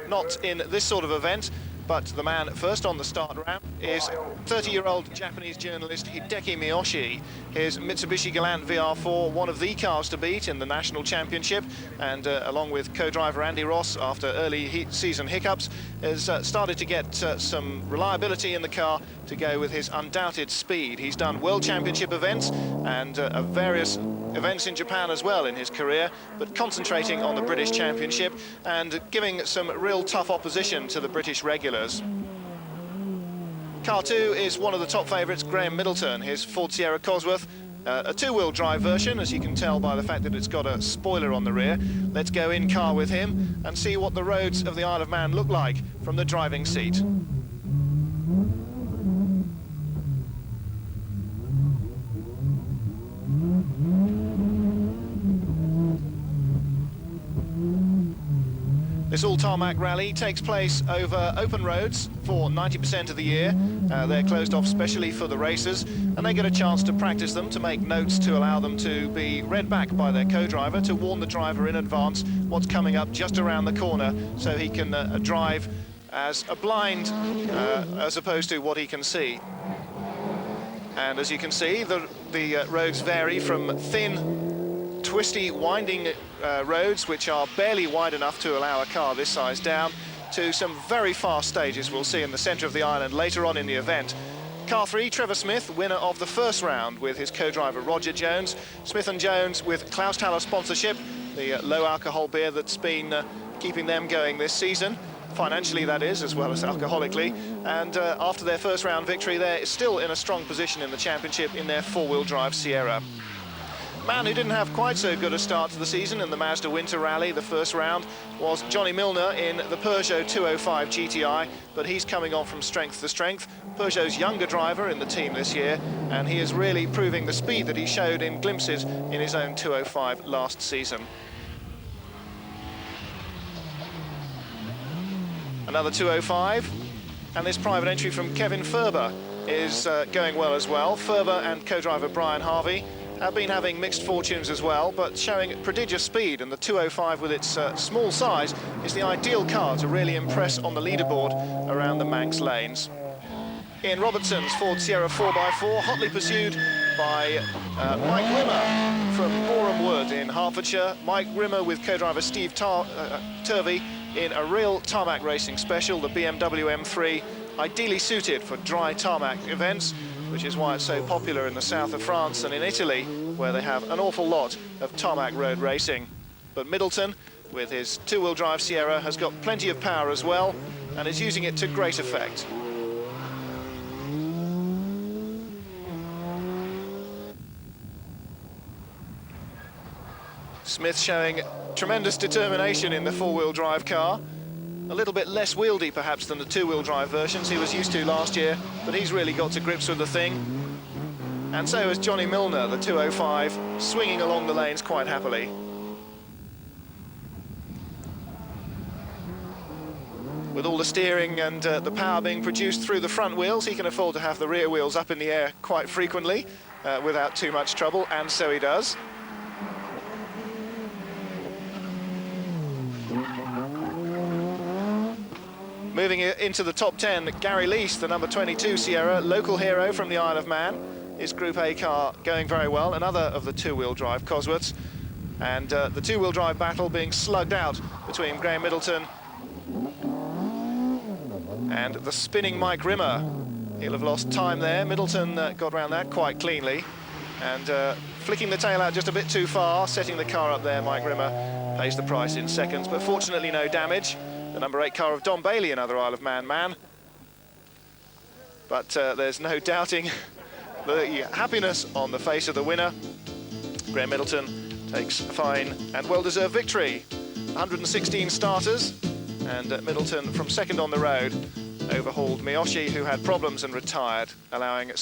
not in this sort of event, but the man first on the start ramp is 30-year-old Japanese journalist Hideki Miyoshi. His Mitsubishi Galant VR4, one of the cars to beat in the national championship, and along with co-driver Andy Ross, after early season hiccups, has started to get some reliability in the car to go with his undoubted speed. He's done World Championship events and various events in Japan as well in his career, but concentrating on the British Championship and giving some real tough opposition to the British regulars. Car 2 is one of the top favourites, Graham Middleton, his Ford Sierra Cosworth, a two-wheel drive version, as you can tell by the fact that it's got a spoiler on the rear. Let's go in car with him and see what the roads of the Isle of Man look like from the driving seat. This all-tarmac rally takes place over open roads for 90% of the year. They're closed off specially for the racers, and they get a chance to practice them, to make notes to allow them to be read back by their co-driver, to warn the driver in advance what's coming up just around the corner, so he can drive as a blind as opposed to what he can see. And as you can see, the roads vary from thin, twisty, winding roads, which are barely wide enough to allow a car this size down, to some very fast stages we'll see in the centre of the island later on in the event. Car 3, Trevor Smith, winner of the first round with his co-driver Roger Jones. Smith & Jones with Klaus Thaler sponsorship, the low-alcohol beer that's been keeping them going this season. Financially, that is, as well as alcoholically. And after their first round victory, they're still in a strong position in the championship in their four-wheel drive Sierra. Man who didn't have quite so good a start to the season in the Mazda Winter Rally, the first round, was Johnny Milner in the Peugeot 205 GTI, but he's coming on from strength to strength. Peugeot's younger driver in the team this year, and he is really proving the speed that he showed in glimpses in his own 205 last season. Another 205, and this private entry from Kevin Ferber is going well as well. Ferber and co-driver Brian Harvey have been having mixed fortunes as well, but showing prodigious speed, and the 205 with its small size is the ideal car to really impress on the leaderboard around the Manx lanes. Ian Robertson's Ford Sierra 4x4, hotly pursued by Mike Rimmer from Boreham Wood in Hertfordshire. Mike Rimmer with co-driver Steve Turvey in a real tarmac racing special, the BMW M3, ideally suited for dry tarmac events, which is why it's so popular in the south of France and in Italy, where they have an awful lot of tarmac road racing. But Middleton, with his two-wheel drive Sierra, has got plenty of power as well, and is using it to great effect. Smith showing tremendous determination in the four-wheel drive car. A little bit less wieldy perhaps than the two-wheel drive versions he was used to last year, but he's really got to grips with the thing. And so has Johnny Milner, the 205, swinging along the lanes quite happily. With all the steering and the power being produced through the front wheels, he can afford to have the rear wheels up in the air quite frequently without too much trouble, and so he does. Moving into the top 10, Gary Lease, the number 22 Sierra, local hero from the Isle of Man. His Group A car going very well, another of the two-wheel drive Cosworths. And the two-wheel drive battle being slugged out between Graham Middleton and the spinning Mike Rimmer. He'll have lost time there. Middleton got around that quite cleanly. And flicking the tail out just a bit too far, setting the car up there, Mike Rimmer pays the price in seconds, but fortunately no damage. The number 8 car of Don Bailey, another Isle of Man man. But there's no doubting the happiness on the face of the winner. Graham Middleton takes a fine and well-deserved victory. 116 starters, and Middleton from second on the road overhauled Miyoshi, who had problems and retired, allowing